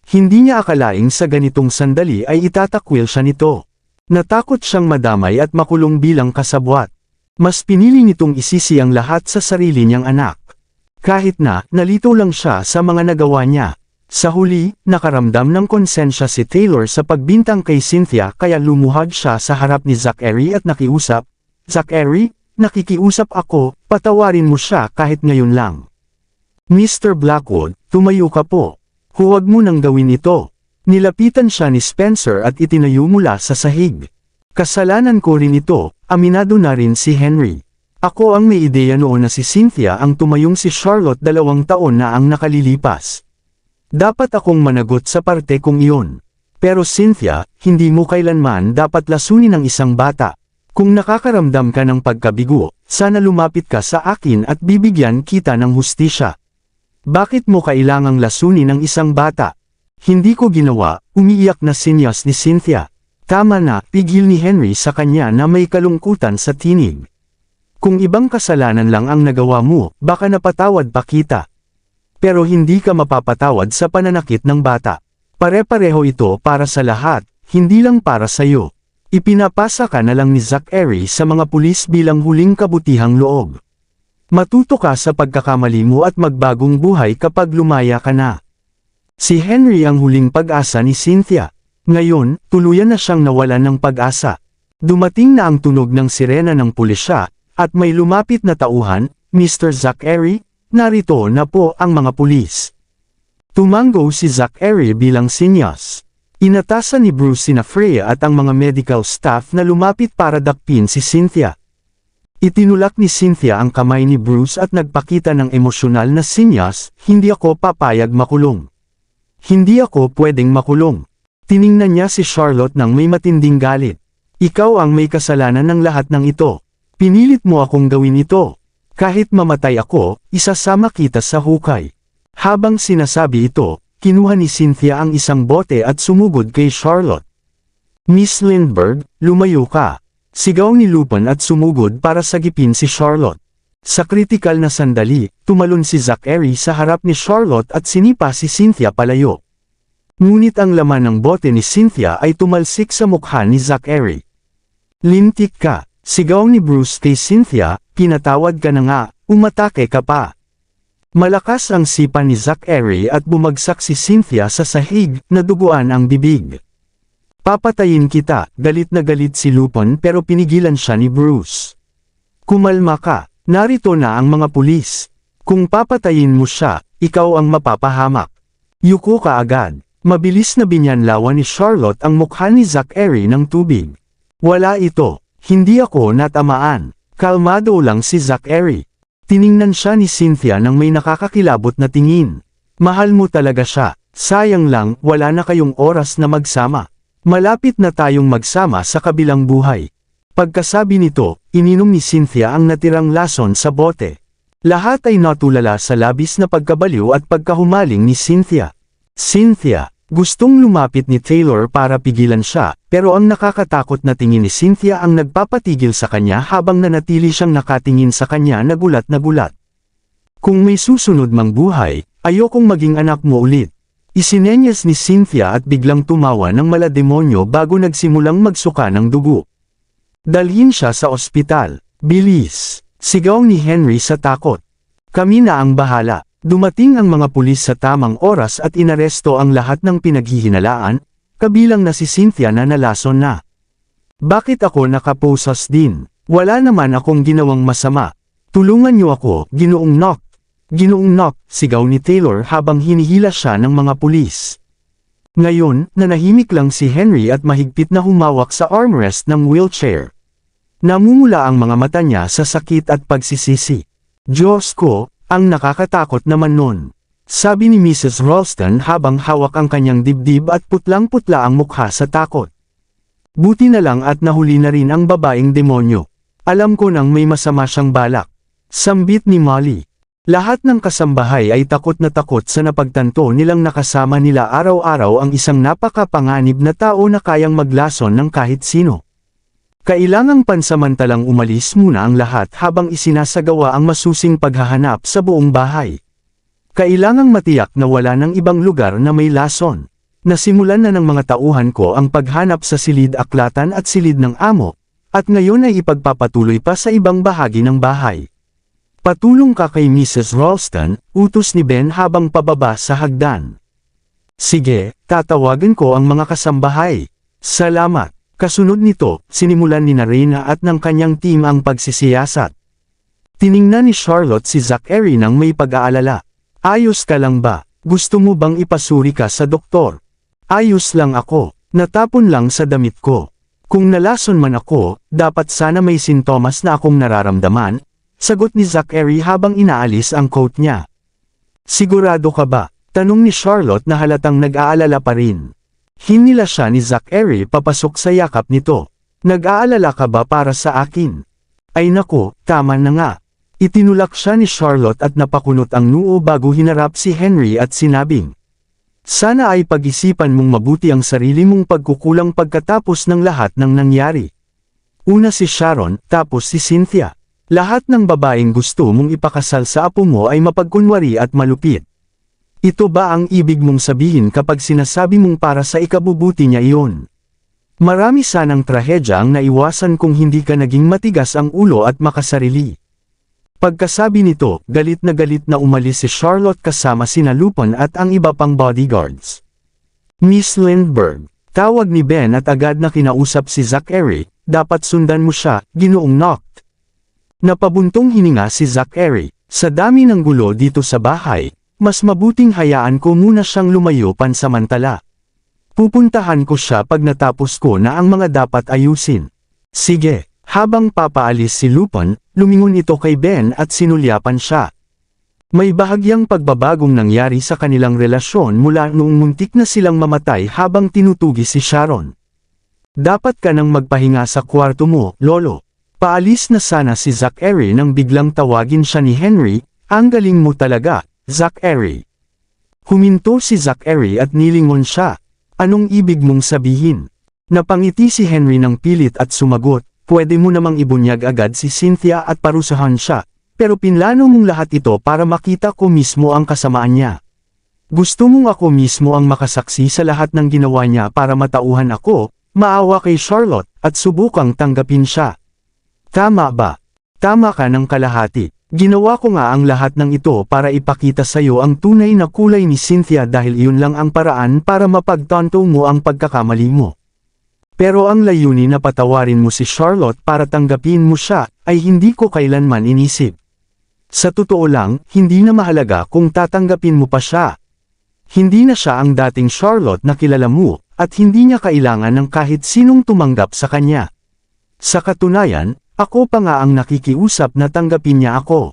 Hindi niya akalaing sa ganitong sandali ay itatakwil siya nito. Natakot siyang madamay at makulong bilang kasabwat. Mas pinili nitong isisi ang lahat sa sarili niyang anak. Kahit na, nalito lang siya sa mga nagawa niya. Sa huli, nakaramdam ng konsensya si Taylor sa pagbintang kay Cynthia kaya lumuhad siya sa harap ni Zachary at nakiusap. Zachary, nakikiusap ako, patawarin mo siya kahit ngayon lang. Mr. Blackwood, tumayo ka po. Huwag mo nang gawin ito. Nilapitan siya ni Spencer at itinayo mula sa sahig. Kasalanan ko rin ito, aminado na rin si Henry. Ako ang may ideya noon na si Cynthia ang tumayong si Charlotte 2 taon na ang nakalilipas. Dapat akong managot sa parte kong iyon. Pero Cynthia, hindi mo kailanman dapat lasunin ang isang bata. Kung nakakaramdam ka ng pagkabigo, sana lumapit ka sa akin at bibigyan kita ng hustisya. Bakit mo kailangang lasunin ang isang bata? Hindi ko ginawa, umiiyak na sinyas ni Cynthia. Tama na, pigil ni Henry sa kanya na may kalungkutan sa tinig. Kung ibang kasalanan lang ang nagawa mo, baka napatawad pa kita. Pero hindi ka mapapatawad sa pananakit ng bata. Pare-pareho ito para sa lahat, hindi lang para sa'yo. Ipinapasa ka na lang ni Zachary sa mga pulis bilang huling kabutihang loob. Matuto ka sa pagkakamali mo at magbagong buhay kapag lumaya ka na. Si Henry ang huling pag-asa ni Cynthia. Ngayon, tuluyan na siyang nawalan ng pag-asa. Dumating na ang tunog ng sirena ng pulisya, at may lumapit na tauhan, Mr. Zachary, narito na po ang mga pulis. Tumango si Zachary bilang sinyas. Inatasan ni Bruce sina Freya at ang mga medical staff na lumapit para dakpin si Cynthia. Itinulak ni Cynthia ang kamay ni Bruce at nagpakita ng emosyonal na sinyas, hindi ako papayag makulong. Hindi ako pwedeng makulong. Tiningnan niya si Charlotte nang may matinding galit. Ikaw ang may kasalanan ng lahat ng ito. Pinilit mo akong gawin ito. Kahit mamatay ako, isasama kita sa hukay. Habang sinasabi ito, kinuha ni Cynthia ang isang bote at sumugod kay Charlotte. Miss Lindbergh, lumayo ka. Sigaw ni Lupin at sumugod para sagipin si Charlotte. Sa kritikal na sandali, tumalon si Zachary sa harap ni Charlotte at sinipa si Cynthia palayo. Ngunit ang laman ng bote ni Cynthia ay tumalsik sa mukha ni Zachary. Lintik ka, sigaw ni Bruce kay Cynthia, pinatawad ka na nga, umatake ka pa. Malakas ang sipa ni Zachary at bumagsak si Cynthia sa sahig, naduguan ang bibig. Papatayin kita, galit na galit si Lupin pero pinigilan siya ni Bruce. Kumalma ka, narito na ang mga pulis. Kung papatayin mo siya, ikaw ang mapapahamak. Yuko ka agad. Mabilis na binyanlawan ni Charlotte ang mukha ni Zachary ng tubig. Wala ito, hindi ako natamaan. Kalmado lang si Zachary. Tiningnan siya ni Cynthia nang may nakakakilabot na tingin. Mahal mo talaga siya, sayang lang wala na kayong oras na magsama. Malapit na tayong magsama sa kabilang buhay. Pagkasabi nito, ininom ni Cynthia ang natirang lason sa bote. Lahat ay natulala sa labis na pagkabaliw at pagkahumaling ni Cynthia. Cynthia, gustong lumapit ni Taylor para pigilan siya, pero ang nakakatakot na tingin ni Cynthia ang nagpapatigil sa kanya habang nanatili siyang nakatingin sa kanya na gulat na gulat. Kung may susunod mang buhay, ayokong maging anak mo ulit. Isinenyas ni Cynthia at biglang tumawa ng malademonyo bago nagsimulang magsuka ng dugo. Dalhin siya sa ospital. Bilis! Sigaw ni Henry sa takot. Kami na ang bahala. Dumating ang mga pulis sa tamang oras at inaresto ang lahat ng pinaghihinalaan, kabilang na si Cynthia na nalason na. Bakit ako nakaposas din? Wala naman akong ginawang masama. Tulungan niyo ako, Ginoong Knock. Ginoong Knock, sigaw ni Taylor habang hinihila siya ng mga pulis. Ngayon, nanahimik lang si Henry at mahigpit na humawak sa armrest ng wheelchair. Namumula ang mga mata niya sa sakit at pagsisisi. Diyos ko! Ang nakakatakot naman nun. Sabi ni Mrs. Ralston habang hawak ang kanyang dibdib at putlang-putla ang mukha sa takot. Buti na lang at nahuli na rin ang babaeng demonyo. Alam ko nang may masama siyang balak. Sambit ni Molly. Lahat ng kasambahay ay takot na takot sa napagtanto nilang nakasama nila araw-araw ang isang napakapanganib na tao na kayang maglason ng kahit sino. Kailangang pansamantalang umalis muna ang lahat habang isinasagawa ang masusing paghahanap sa buong bahay. Kailangang matiyak na wala ng ibang lugar na may lason. Nasimulan na ng mga tauhan ko ang paghanap sa silid-aklatan at silid ng amo, at ngayon ay ipagpapatuloy pa sa ibang bahagi ng bahay. Patulong ka kay Mrs. Ralston, utos ni Ben habang pababa sa hagdan. Sige, tatawagan ko ang mga kasambahay. Salamat. Kasunod nito, sinimulan ni Reyna at ng kanyang team ang pagsisiyasat. Tiningnan ni Charlotte si Zachary nang may pag-aalala. Ayos ka lang ba? Gusto mo bang ipasuri ka sa doktor? Ayos lang ako. Natapon lang sa damit ko. Kung nalason man ako, dapat sana may sintomas na akong nararamdaman, sagot ni Zachary habang inaalis ang coat niya. Sigurado ka ba? Tanong ni Charlotte na halatang nag-aalala pa rin. Hinila siya ni Zachary papasok sa yakap nito. Nag-aalala ka ba para sa akin? Ay nako, tama na nga. Itinulak siya ni Charlotte at napakunot ang noo bago hinarap si Henry at sinabing, sana ay pag-isipan mong mabuti ang sarili mong pagkukulang pagkatapos ng lahat ng nangyari. Una si Sharon, tapos si Cynthia. Lahat ng babaeng gusto mong ipakasal sa apo mo ay mapagkunwari at malupit. Ito ba ang ibig mong sabihin kapag sinasabi mong para sa ikabubuti niya iyon? Marami sanang trahedya ang naiwasan kung hindi ka naging matigas ang ulo at makasarili. Pagkasabi nito, galit na umalis si Charlotte kasama sina Lupin at ang iba pang bodyguards. Miss Lindbergh, tawag ni Ben at agad na kinausap si Zachary, dapat sundan mo siya, Ginoong Noct. Napabuntong hininga si Zachary, sa dami ng gulo dito sa bahay, mas mabuting hayaan ko muna siyang lumayo pansamantala. Pupuntahan ko siya pag natapos ko na ang mga dapat ayusin. Sige, habang papaalis si Lupin, lumingon ito kay Ben at sinulyapan siya. May bahagyang pagbabagong nangyari sa kanilang relasyon mula noong muntik na silang mamatay habang tinutugi si Sharon. Dapat ka nang magpahinga sa kwarto mo, Lolo. Paalis na sana si Zachary nang biglang tawagin siya ni Henry, ang galing mo talaga, Zachary. Huminto si Zachary at nilingon siya. Anong ibig mong sabihin? Napangiti si Henry ng pilit at sumagot, pwede mo namang ibunyag agad si Cynthia at parusahan siya, pero pinlano mong lahat ito para makita ko mismo ang kasamaan niya. Gusto mong ako mismo ang makasaksi sa lahat ng ginawa niya para matauhan ako, maawa kay Charlotte, at subukang tanggapin siya. Tama ba? Tama ka ng kalahati. Ginawa ko nga ang lahat ng ito para ipakita sa iyo ang tunay na kulay ni Cynthia dahil iyon lang ang paraan para mapagtanto mo ang pagkakamali mo. Pero ang layunin na patawarin mo si Charlotte para tanggapin mo siya, ay hindi ko kailanman inisip. Sa totoo lang, hindi na mahalaga kung tatanggapin mo pa siya. Hindi na siya ang dating Charlotte na kilala mo, at hindi niya kailangan ng kahit sinong tumanggap sa kanya. Sa katunayan, ako pa nga ang nakikiusap na tanggapin niya ako.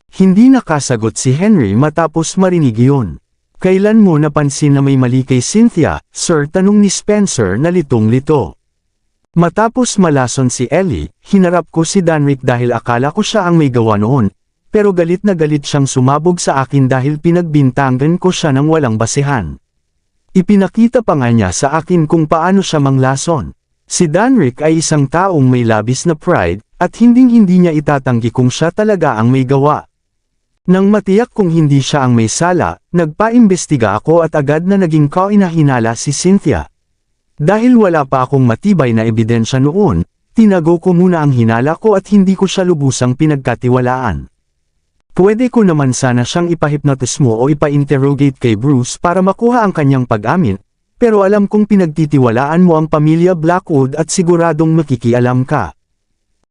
Hindi nakasagot si Henry matapos marinig iyon. Kailan mo napansin na may mali kay Cynthia, sir? Tanong ni Spencer na litong-lito. Matapos malason si Ellie, hinarap ko si Danrick dahil akala ko siya ang may gawa noon, pero galit na galit siyang sumabog sa akin dahil pinagbintangan ko siya ng walang basehan. Ipinakita pa nga niya sa akin kung paano siya manglason. Si Danrick ay isang taong may labis na pride, at hinding-hindi niya itatanggi kung siya talaga ang may gawa. Nang matiyak kung hindi siya ang may sala, nagpaimbestiga ako at agad na naging kainahinala si Cynthia. Dahil wala pa akong matibay na ebidensya noon, tinago ko muna ang hinala ko at hindi ko siya lubusang pinagkatiwalaan. Pwede ko naman sana siyang ipahipnotismo o ipa-interrogate kay Bruce para makuha ang kanyang pag-amin, pero alam kong pinagtitiwalaan mo ang pamilya Blackwood at siguradong makikialam ka.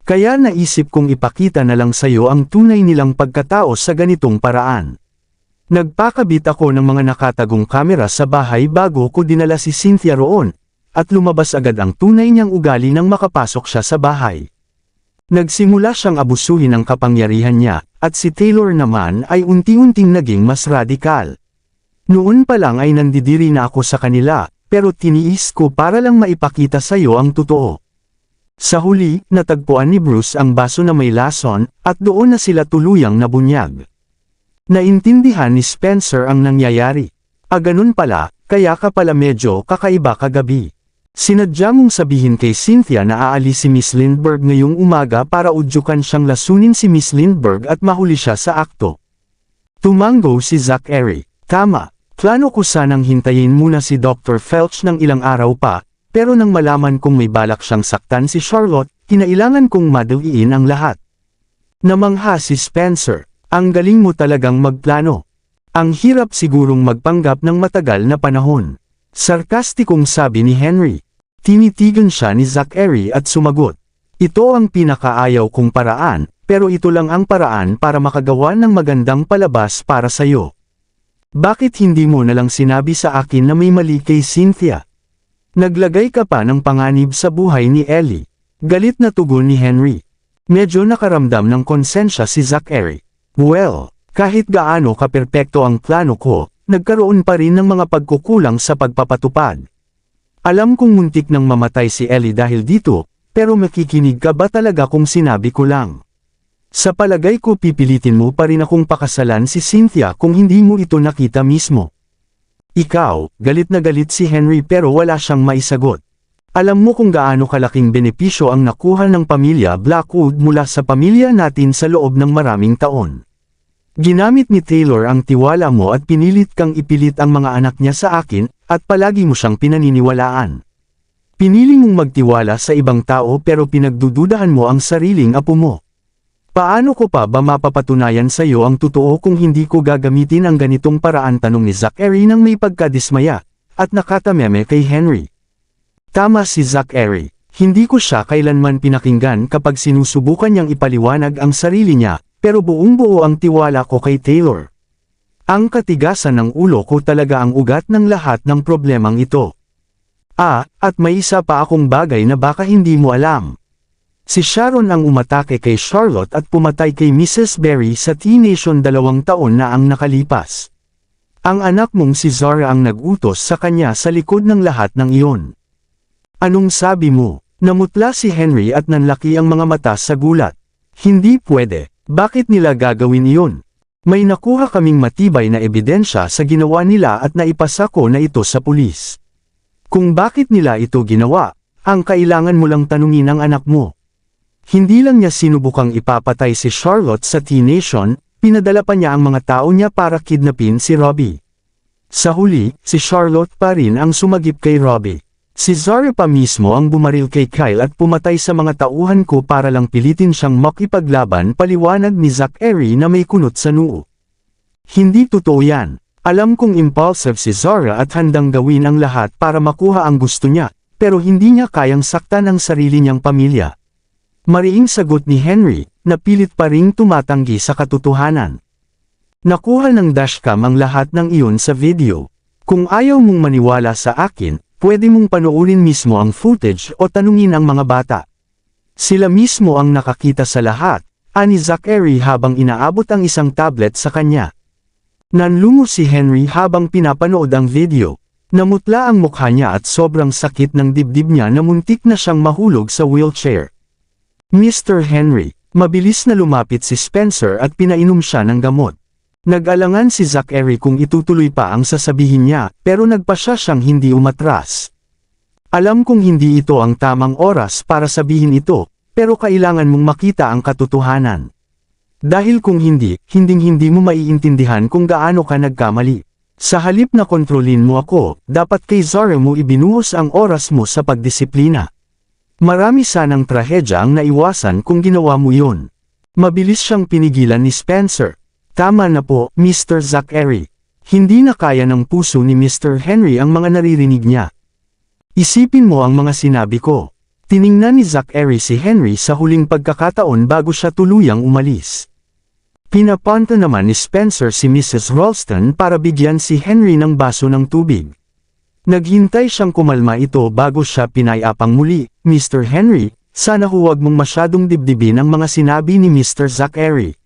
Kaya naisip kong ipakita na lang sayo ang tunay nilang pagkatao sa ganitong paraan. Nagpakabit ako ng mga nakatagong kamera sa bahay bago ko dinala si Cynthia roon, at lumabas agad ang tunay niyang ugali nang makapasok siya sa bahay. Nagsimula siyang abusuhin ang kapangyarihan niya, at si Taylor naman ay unti-unting naging mas radikal. Noon pa lang ay nandidiri na ako sa kanila, pero tiniis ko para lang maipakita sa iyo ang totoo. Sa huli, natagpuan ni Bruce ang baso na may lason, at doon na sila tuluyang nabunyag. Naintindihan ni Spencer ang nangyayari. Ganun pala, kaya ka pala medyo kakaiba kagabi. Sinadya mong sabihin kay Cynthia na aalis si Miss Lindbergh ngayong umaga para udyukan siyang lasunin si Miss Lindbergh at mahuli siya sa akto. Tumango si Zachary. Tama. Plano ko sanang hintayin muna si Dr. Felch ng ilang araw pa, pero nang malaman kong may balak siyang saktan si Charlotte, kinailangan kong madaliin ang lahat. Namangha si Spencer, ang galing mo talagang magplano. Ang hirap sigurong magpanggap ng matagal na panahon. Sarkastikong sabi ni Henry. Tinitigan siya ni Zachary at sumagot. Ito ang pinakaayaw kong paraan, pero ito lang ang paraan para makagawa ng magandang palabas para sayo. Bakit hindi mo nalang sinabi sa akin na may mali kay Cynthia? Naglagay ka pa ng panganib sa buhay ni Ellie. Galit na tugon ni Henry. Medyo nakaramdam ng konsensya si Zachary. Well, kahit gaano kaperpekto ang plano ko, nagkaroon pa rin ng mga pagkukulang sa pagpapatupad. Alam kong muntik nang mamatay si Ellie dahil dito, pero makikinig ka ba talaga kung sinabi ko lang? Sa palagay ko pipilitin mo pa rin akong pakasalan si Cynthia kung hindi mo ito nakita mismo. Ikaw, galit na galit si Henry pero wala siyang maisagot. Alam mo kung gaano kalaking benepisyo ang nakuha ng pamilya Blackwood mula sa pamilya natin sa loob ng maraming taon. Ginamit ni Taylor ang tiwala mo at pinilit kang ipilit ang mga anak niya sa akin, at palagi mo siyang pinaniniwalaan. Pinili mong magtiwala sa ibang tao pero pinagdududahan mo ang sariling apo mo. Paano ko pa ba mapapatunayan sa iyo ang totoo kung hindi ko gagamitin ang ganitong paraan, tanong ni Zachary nang may pagkadismaya, at nakatameme kay Henry. Tama si Zachary, hindi ko siya kailanman pinakinggan kapag sinusubukan niyang ipaliwanag ang sarili niya, pero buong-buo ang tiwala ko kay Taylor. Ang katigasan ng ulo ko talaga ang ugat ng lahat ng problemang ito. At may isa pa akong bagay na baka hindi mo alam. Si Sharon ang umatake kay Charlotte at pumatay kay Mrs. Berry sa T-Nation 2 taon na ang nakalipas. Ang anak mong si Zara ang nag-utos sa kanya sa likod ng lahat ng iyon. Anong sabi mo? Namutla si Henry at nanlaki ang mga mata sa gulat. Hindi pwede. Bakit nila gagawin iyon? May nakuha kaming matibay na ebidensya sa ginawa nila at naipasa ko na ito sa pulis. Kung bakit nila ito ginawa, ang kailangan mo lang tanungin ang anak mo. Hindi lang niya sinubukang ipapatay si Charlotte sa T-Nation, pinadala pa niya ang mga tao niya para kidnapin si Robbie. Sa huli, si Charlotte pa rin ang sumagip kay Robbie. Si Zara pa mismo ang bumaril kay Kyle at pumatay sa mga tauhan ko para lang pilitin siyang makipaglaban, paliwanag ni Zachary na may kunot sa noo. Hindi totoo yan. Alam kong impulsive si Zara at handang gawin ang lahat para makuha ang gusto niya, pero hindi niya kayang saktan ang sarili niyang pamilya. Mariing sagot ni Henry, na pilit pa ring tumatanggi sa katotohanan. Nakuha ng dashcam ang lahat ng iyon sa video. Kung ayaw mong maniwala sa akin, pwede mong panoorin mismo ang footage o tanungin ang mga bata. Sila mismo ang nakakita sa lahat, ani Zachary habang inaabot ang isang tablet sa kanya. Nanlungo si Henry habang pinapanood ang video. Namutla ang mukha niya at sobrang sakit ng dibdib niya na muntik na siyang mahulog sa wheelchair. Mr. Henry, mabilis na lumapit si Spencer at pinainom siya ng gamot. Nag-alangan si Zachary kung itutuloy pa ang sasabihin niya, pero nagpasya siyang hindi umatras. Alam kong hindi ito ang tamang oras para sabihin ito, pero kailangan mong makita ang katotohanan. Dahil kung hindi mo maiintindihan kung gaano ka nagkamali. Sa halip na kontrolin mo ako, dapat kay Zara mo ibinuhos ang oras mo sa pagdisiplina. Marami sanang trahedya ang naiwasan kung ginawa mo yun. Mabilis siyang pinigilan ni Spencer. Tama na po, Mr. Zachary. Hindi na kaya ng puso ni Mr. Henry ang mga naririnig niya. Isipin mo ang mga sinabi ko. Tiningnan ni Zachary si Henry sa huling pagkakataon bago siya tuluyang umalis. Pinapunta naman ni Spencer si Mrs. Ralston para bigyan si Henry ng baso ng tubig. Naghintay siyang kumalma ito bago siya pinayapang muli. Mr. Henry, sana huwag mong masyadong dibdibin ang mga sinabi ni Mr. Zachary.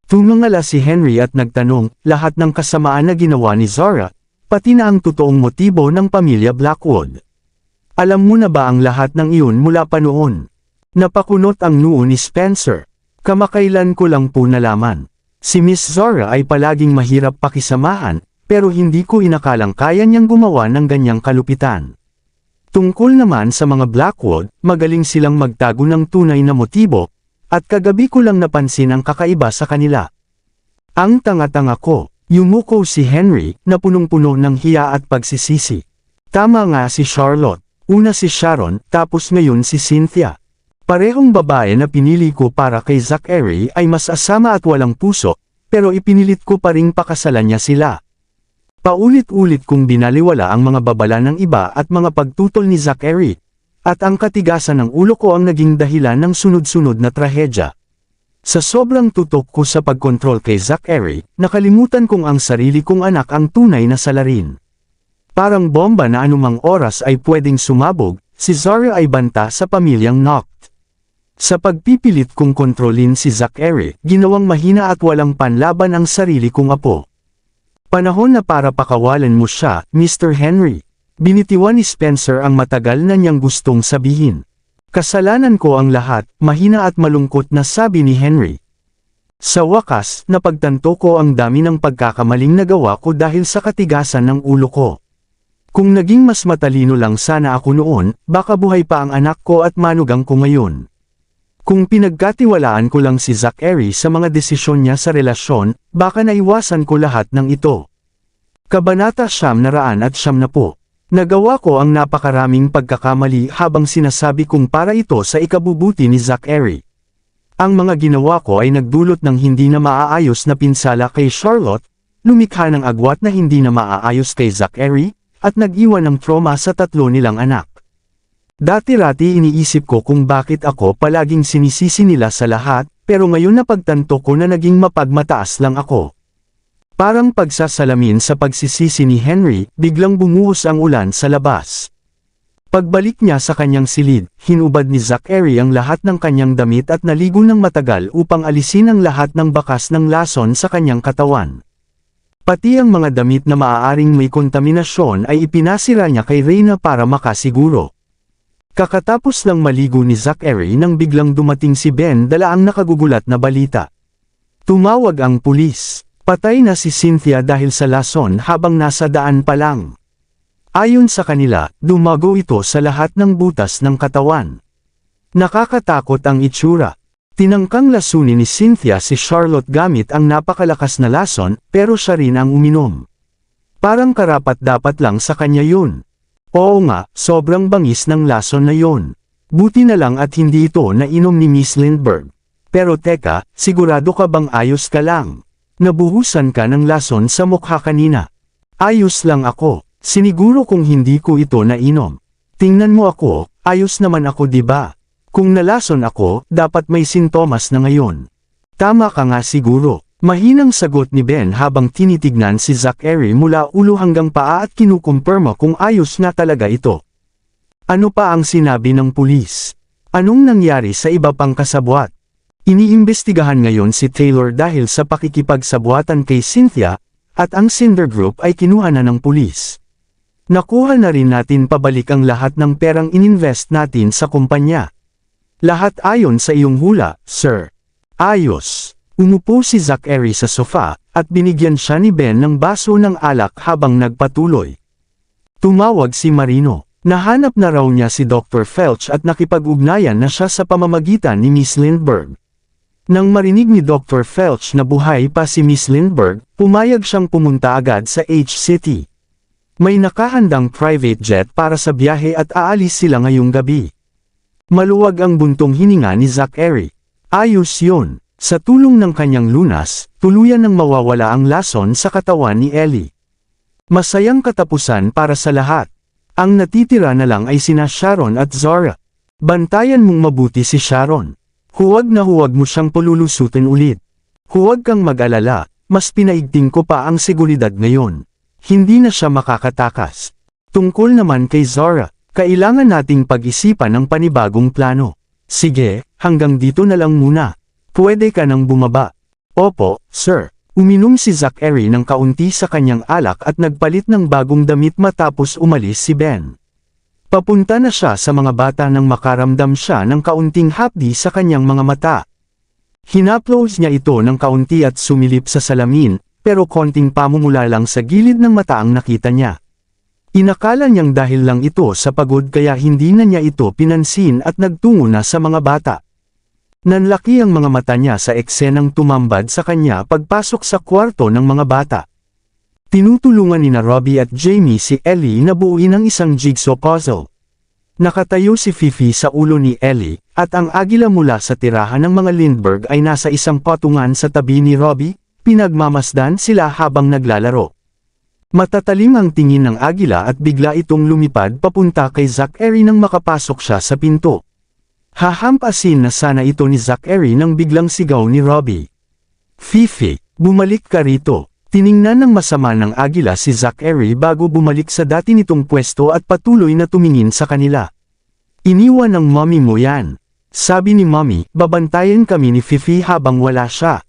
Tumangala si Henry at nagtanong, lahat ng kasamaan na ginawa ni Zara, pati na ang totoong motibo ng pamilya Blackwood. Alam mo na ba ang lahat ng iyon mula pa noon? Napakunot ang noo ni Spencer. Kamakailan ko lang po nalaman. Si Miss Zara ay palaging mahirap pakisamahan, pero hindi ko inakalang kaya niyang gumawa ng ganyang kalupitan. Tungkol naman sa mga Blackwood, magaling silang magtago ng tunay na motibo, at kagabi ko lang napansin ang kakaiba sa kanila. Ang tanga-tanga ko, yumuko si Henry, na punong-puno ng hiya at pagsisisi. Tama nga si Charlotte, una si Sharon, tapos ngayon si Cynthia. Parehong babae na pinili ko para kay Zachary ay mas asama at walang puso, pero ipinilit ko pa ring pakasalan niya sila. Paulit-ulit kong binaliwala ang mga babala ng iba at mga pagtutol ni Zachary, at ang katigasan ng ulo ko ang naging dahilan ng sunod-sunod na trahedya. Sa sobrang tutok ko sa pagkontrol kay Zachary, nakalimutan kong ang sarili kong anak ang tunay na salarin. Parang bomba na anumang oras ay pwedeng sumabog, si Zara ay banta sa pamilyang Noct. Sa pagpipilit kong kontrolin si Zachary, ginawang mahina at walang panlaban ang sarili kong apo. Panahon na para pakawalan mo siya, Mr. Henry. Binitiwan ni Spencer ang matagal na niyang gustong sabihin. Kasalanan ko ang lahat, mahina at malungkot na sabi ni Henry. Sa wakas, napagtanto ko ang dami ng pagkakamaling nagawa ko dahil sa katigasan ng ulo ko. Kung naging mas matalino lang sana ako noon, baka buhay pa ang anak ko at manugang ko ngayon. Kung pinagkatiwalaan ko lang si Zachary sa mga desisyon niya sa relasyon, baka naiwasan ko lahat ng ito. Kabanata 990. Nagawa ko ang napakaraming pagkakamali habang sinasabi kong para ito sa ikabubuti ni Zachary. Ang mga ginawa ko ay nagdulot ng hindi na maaayos na pinsala kay Charlotte, lumikha ng agwat na hindi na maaayos kay Zachary, at nag-iwan ng trauma sa tatlo nilang anak. Dati-rati iniisip ko kung bakit ako palaging sinisisi nila sa lahat, pero ngayon napagtanto ko na naging mapagmataas lang ako. Parang pagsasalamin sa pagsisisi ni Henry, biglang bumuhos ang ulan sa labas. Pagbalik niya sa kanyang silid, hinubad ni Zachary ang lahat ng kanyang damit at naligo ng matagal upang alisin ang lahat ng bakas ng lason sa kanyang katawan. Pati ang mga damit na maaaring may kontaminasyon ay ipinasira niya kay Reyna para makasiguro. Kakatapos lang maligo ni Zachary nang biglang dumating si Ben dala ang nakagugulat na balita. Tumawag ang pulis. Patay na si Cynthia dahil sa lason habang nasa daan pa lang. Ayon sa kanila, dumago ito sa lahat ng butas ng katawan. Nakakatakot ang itsura. Tinangkang lasunin ni Cynthia si Charlotte gamit ang napakalakas na lason, pero siya rin ang uminom. Parang karapat-dapat lang sa kanya yun. Oo nga, sobrang bangis ng lason na yon. Buti na lang at hindi ito nainom ni Miss Lindbergh. Pero teka, sigurado ka bang ayos ka lang? Nabuhusan ka ng lason sa mukha kanina. Ayos lang ako, siniguro kung hindi ko ito nainom. Tingnan mo ako, ayos naman ako diba? Kung nalason ako, dapat may sintomas na ngayon. Tama ka nga siguro. Mahinang sagot ni Ben habang tinitignan si Zachary mula ulo hanggang paa at kinukumpirma kung ayos na talaga ito. Ano pa ang sinabi ng pulis? Anong nangyari sa iba pang kasabwat? Iniimbestigahan ngayon si Taylor dahil sa pakikipagsabuatan kay Cynthia, at ang Cinder Group ay kinuha na ng pulis. Nakuha na rin natin pabalik ang lahat ng perang ininvest natin sa kumpanya. Lahat ayon sa iyong hula, sir. Ayos. Umupo si Zachary sa sofa, at binigyan siya ni Ben ng baso ng alak habang nagpatuloy. Tumawag si Marino. Nahanap na raw niya si Dr. Felch at nakipag-ugnayan na siya sa pamamagitan ni Miss Lindbergh. Nang marinig ni Dr. Felch na buhay pa si Miss Lindbergh, pumayag siyang pumunta agad sa H-City. May nakahandang private jet para sa biyahe at aalis sila ngayong gabi. Maluwag ang buntong hininga ni Zachary. Ayos yun. Sa tulong ng kanyang lunas, tuluyan nang mawawala ang lason sa katawan ni Ellie. Masayang katapusan para sa lahat. Ang natitira na lang ay sina Sharon at Zara. Bantayan mong mabuti si Sharon. Huwag na huwag mo siyang pululusutin ulit. Huwag kang mag-alala, mas pinaigting ko pa ang seguridad ngayon. Hindi na siya makakatakas. Tungkol naman kay Zara, kailangan nating pag-isipan ng panibagong plano. Sige, hanggang dito na lang muna. Pwede ka nang bumaba. Opo, sir. Uminom si Zachary ng kaunti sa kanyang alak at nagpalit ng bagong damit matapos umalis si Ben. Papunta na siya sa mga bata nang makaramdam siya ng kaunting hapdi sa kanyang mga mata. Hinaplos niya ito ng kaunti at sumilip sa salamin, pero konting pamumula lang sa gilid ng mata ang nakita niya. Inakala niyang dahil lang ito sa pagod kaya hindi na niya ito pinansin at nagtungo na sa mga bata. Nanlaki ang mga mata niya sa eksenang tumambad sa kanya pagpasok sa kwarto ng mga bata. Tinutulungan ni Robbie at Jamie si Ellie na buuin ang isang jigsaw puzzle. Nakatayo si Fifi sa ulo ni Ellie, at ang agila mula sa tirahan ng mga Lindbergh ay nasa isang patungan sa tabi ni Robbie, pinagmamasdan sila habang naglalaro. Matatalim ang tingin ng agila at bigla itong lumipad papunta kay Zachary nang makapasok siya sa pinto. Hahampasin na sana ito ni Zachary nang biglang sigaw ni Robbie. Fifi, bumalik ka rito. Tiningnan ng masama ng agila si Zachary bago bumalik sa dati nitong pwesto at patuloy na tumingin sa kanila. Iniwan ng mommy mo yan. Sabi ni mommy, babantayan kami ni Fifi habang wala siya.